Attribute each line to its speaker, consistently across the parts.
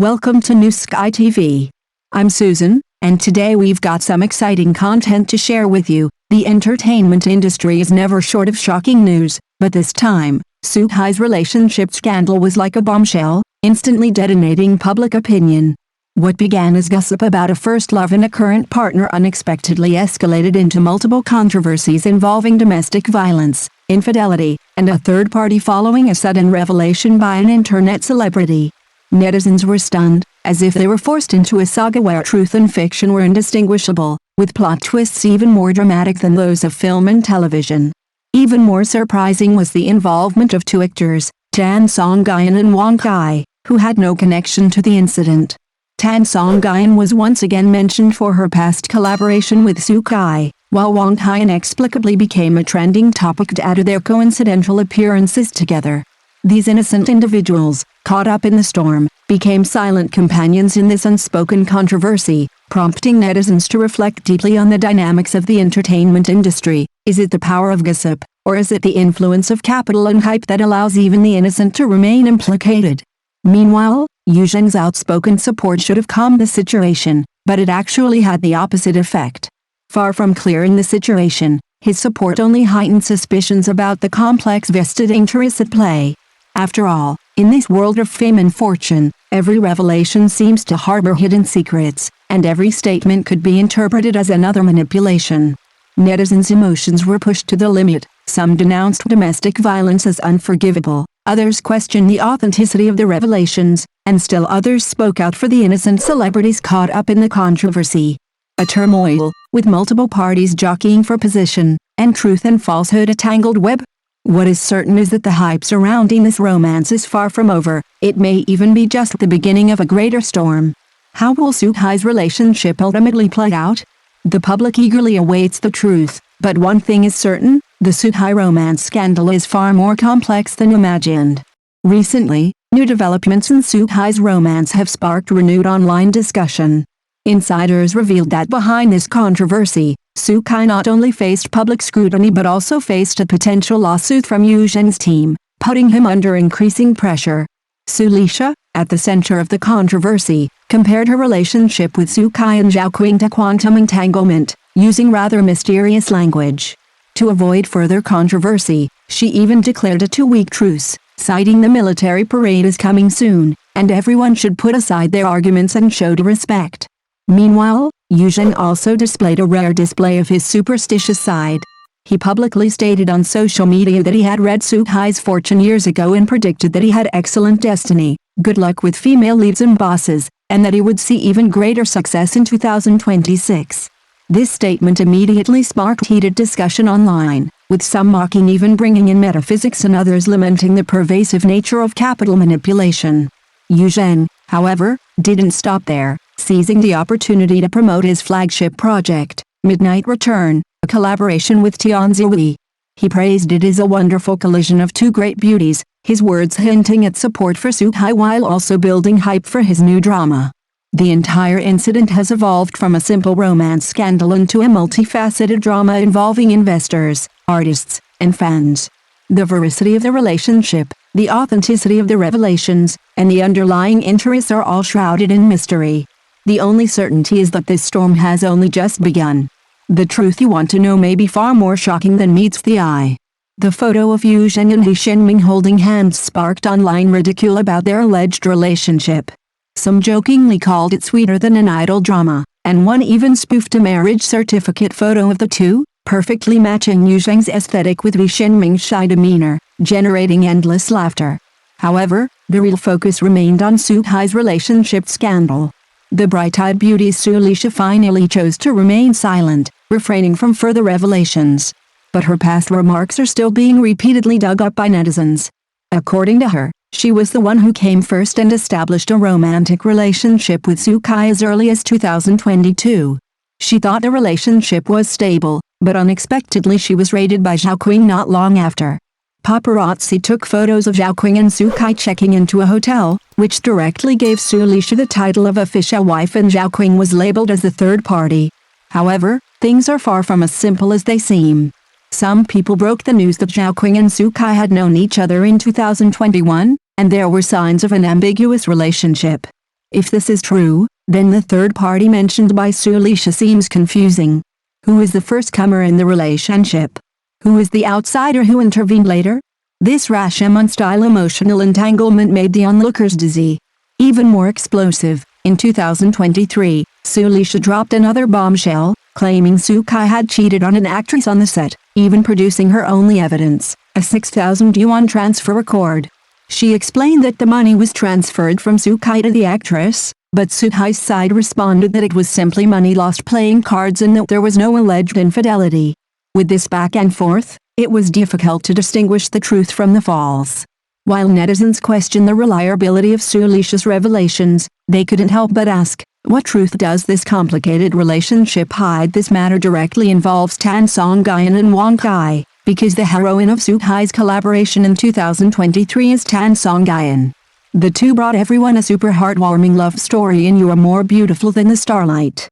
Speaker 1: Welcome to New Sky TV. I'm Susan, and today we've got some exciting content to share with you. The entertainment industry is never short of shocking news, but this time, Soo-hye's relationship scandal was like a bombshell, instantly detonating public opinion. What began as gossip about a first love and a current partner unexpectedly escalated into multiple controversies involving domestic violence, infidelity, and a third party following a sudden revelation by an internet celebrity. Netizens were stunned, as if they were forced into a saga where truth and fiction were indistinguishable, with plot twists even more dramatic than those of film and television. Even more surprising was the involvement of two actors, Songyun and Wang Kai, who had no connection to the incident. Songyun was once again mentioned for her past collaboration with Soo-kai, while Wang Kai inexplicably became a trending topic due to their coincidental appearances together. These innocent individuals, caught up in the storm, became silent companions in this unspoken controversy, prompting netizens to reflect deeply on the dynamics of the entertainment industry. Is it the power of gossip, or is it the influence of capital and hype that allows even the innocent to remain implicated? Meanwhile, Yu Zheng's outspoken support should have calmed the situation, but it actually had the opposite effect. Far from clearing the situation, his support only heightened suspicions about the complex vested interests at play. After all, in this world of fame and fortune, every revelation seems to harbor hidden secrets, and every statement could be interpreted as another manipulation. Netizens' emotions were pushed to the limit. Some denounced domestic violence as unforgivable, others questioned the authenticity of the revelations, and still others spoke out for the innocent celebrities caught up in the controversy. A turmoil, with multiple parties jockeying for position, and truth and falsehood a tangled web. What is certain is that the hype surrounding this romance is far from over. It may even be just the beginning of a greater storm. How will Soo-hye's relationship ultimately play out? The public eagerly awaits the truth, but one thing is certain, the Soo-hye romance scandal is far more complex than imagined. Recently, new developments in Soo-hye's romance have sparked renewed online discussion. Insiders revealed that behind this controversy, Soo-hye not only faced public scrutiny but also faced a potential lawsuit from Yu Zheng's team, putting him under increasing pressure. Soo-lisha, at the center of the controversy, compared her relationship with Soo-hye and Zhao Qing to quantum entanglement, using rather mysterious language. To avoid further controversy, she even declared a 2-week truce, citing the military parade is coming soon, and everyone should put aside their arguments and show respect. Meanwhile, Yu Zheng also displayed a rare display of his superstitious side. He publicly stated on social media that he had read Soo-hye's fortune years ago and predicted that he had excellent destiny, good luck with female leads and bosses, and that he would see even greater success in 2026. This statement immediately sparked heated discussion online, with some mocking, even bringing in metaphysics, and others lamenting the pervasive nature of capital manipulation. Yu Zheng, however, didn't stop there, seizing the opportunity to promote his flagship project, Midnight Return, a collaboration with Tianzi. He praised it as a wonderful collision of two great beauties, his words hinting at support for Soo-hye while also building hype for his new drama. The entire incident has evolved from a simple romance scandal into a multifaceted drama involving investors, artists, and fans. The veracity of the relationship, the authenticity of the revelations, and the underlying interests are all shrouded in mystery. The only certainty is that this storm has only just begun. The truth you want to know may be far more shocking than meets the eye. The photo of Yu Zheng and Lee Shenming holding hands sparked online ridicule about their alleged relationship. Some jokingly called it sweeter than an idol drama, and one even spoofed a marriage certificate photo of the two, perfectly matching Yu Zheng's aesthetic with Lee Shenming's shy demeanor, generating endless laughter. However, the real focus remained on Soo-hye's relationship scandal. The bright-eyed beauty Soo-lisha finally chose to remain silent, refraining from further revelations. But her past remarks are still being repeatedly dug up by netizens. According to her, she was the one who came first and established a romantic relationship with Soo-hye as early as 2022. She thought the relationship was stable, but unexpectedly she was raided by Zhao Qing not long after. Paparazzi took photos of Zhao Qing and Soo-hye checking into a hotel, which directly gave Soo-lisha the title of official wife, and Zhao Qing was labeled as the third party. However, things are far from as simple as they seem. Some people broke the news that Zhao Qing and Soo-hye had known each other in 2021, and there were signs of an ambiguous relationship. If this is true, then the third party mentioned by Sulisha seems confusing. Who is the first comer in the relationship? Who is the outsider who intervened later? This Rashomon-style emotional entanglement made the onlookers dizzy. Even more explosive, in 2023, Sulisha dropped another bombshell, claiming Kai had cheated on an actress on the set, even producing her only evidence, a 6,000 yuan transfer record. She explained that the money was transferred from Kai to the actress, but Kai's side responded that it was simply money lost playing cards and that there was no alleged infidelity. With this back and forth, it was difficult to distinguish the truth from the false. While netizens questioned the reliability of Sulisha's revelations, they couldn't help but ask, what truth does this complicated relationship hide? This matter directly involves Songyun and Wang Kai, because the heroine of Kai's collaboration in 2023 is Songyun. The two brought everyone a super heartwarming love story in You Are More Beautiful Than the Starlight.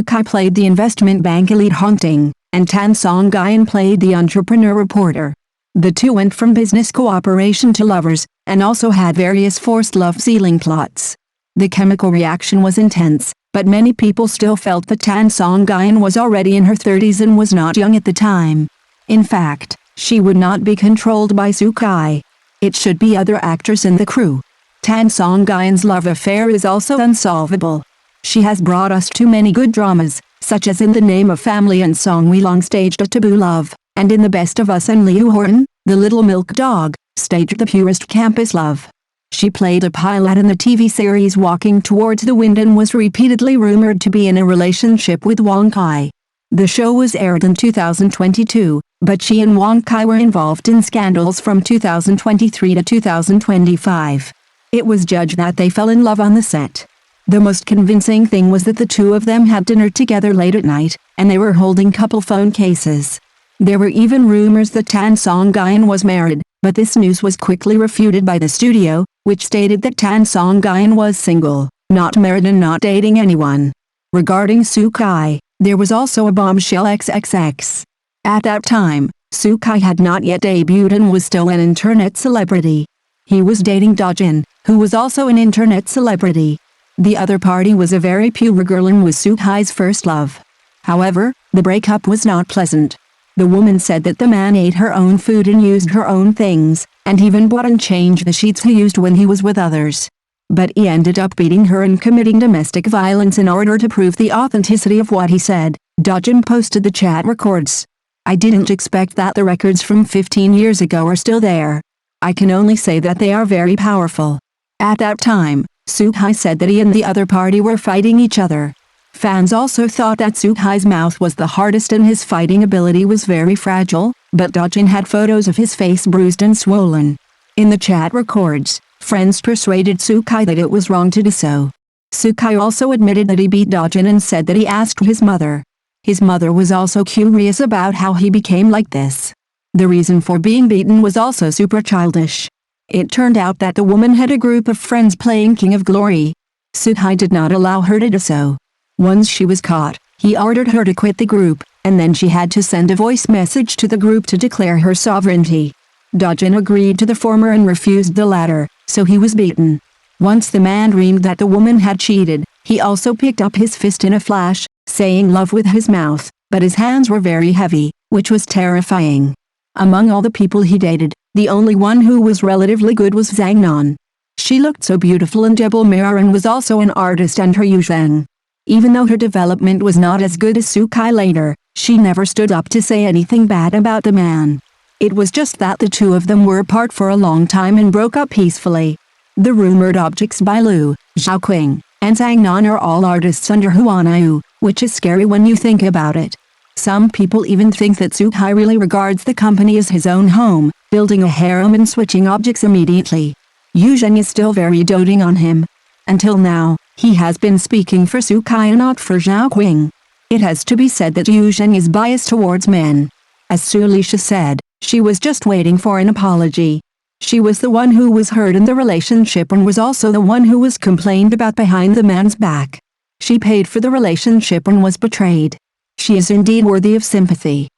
Speaker 1: Kai played the investment bank elite haunting, and Songyun played the entrepreneur reporter. The two went from business cooperation to lovers, and also had various forced love-sealing plots. The chemical reaction was intense, but many people still felt that Songyun was already in her 30s and was not young at the time. In fact, she would not be controlled by Kai. It should be other actors in the crew. Songyun's love affair is also unsolvable. She has brought us too many good dramas, such as In the Name of Family and Song We Long staged a taboo love, and In the Best of Us and Liu Horton, the Little Milk Dog, staged the purest campus love. She played a pilot in the TV series Walking Towards the Wind and was repeatedly rumored to be in a relationship with Wang Kai. The show was aired in 2022, but she and Wang Kai were involved in scandals from 2023 to 2025. It was judged that they fell in love on the set. The most convincing thing was that the two of them had dinner together late at night, and they were holding couple phone cases. There were even rumors that Songyun was married, but this news was quickly refuted by the studio, which stated that Songyun was single, not married and not dating anyone. Regarding Kai, there was also a bombshell XXX. At that time, Kai had not yet debuted and was still an internet celebrity. He was dating Dojin, who was also an internet celebrity. The other party was a very pure girl and was Kai's first love. However, the breakup was not pleasant. The woman said that the man ate her own food and used her own things, and even bought and changed the sheets he used when he was with others. But he ended up beating her and committing domestic violence in order to prove the authenticity of what he said. Dojin posted the chat records. I didn't expect that the records from 15 years ago are still there. I can only say that they are very powerful. At that time, Kai said that he and the other party were fighting each other. Fans also thought that Kai's mouth was the hardest and his fighting ability was very fragile, but Dojin had photos of his face bruised and swollen. In the chat records, friends persuaded Kai that it was wrong to do so. Kai also admitted that he beat Dojin and said that he asked his mother. His mother was also curious about how he became like this. The reason for being beaten was also super childish. It turned out that the woman had a group of friends playing King of Glory. Kai did not allow her to do so. Once she was caught, he ordered her to quit the group, and then she had to send a voice message to the group to declare her sovereignty. Dojin agreed to the former and refused the latter, so he was beaten. Once the man dreamed that the woman had cheated, he also picked up his fist in a flash, saying love with his mouth, but his hands were very heavy, which was terrifying. Among all the people he dated, the only one who was relatively good was Zhang Nan. She looked so beautiful in double mirror and was also an artist under Yu Zheng. Even though her development was not as good as Kai later, she never stood up to say anything bad about the man. It was just that the two of them were apart for a long time and broke up peacefully. The rumored objects by Liu, Zhaoqing, and Zhang Nan are all artists under Huanayu, which is scary when you think about it. Some people even think that Kai really regards the company as his own home, building a harem and switching objects immediately. Yu Zheng is still very doting on him. Until now, he has been speaking for Kai and not for Zhaoqing. It has to be said that Yu Zheng is biased towards men. As Sulisha said, she was just waiting for an apology. She was the one who was hurt in the relationship and was also the one who was complained about behind the man's back. She paid for the relationship and was betrayed. She is indeed worthy of sympathy.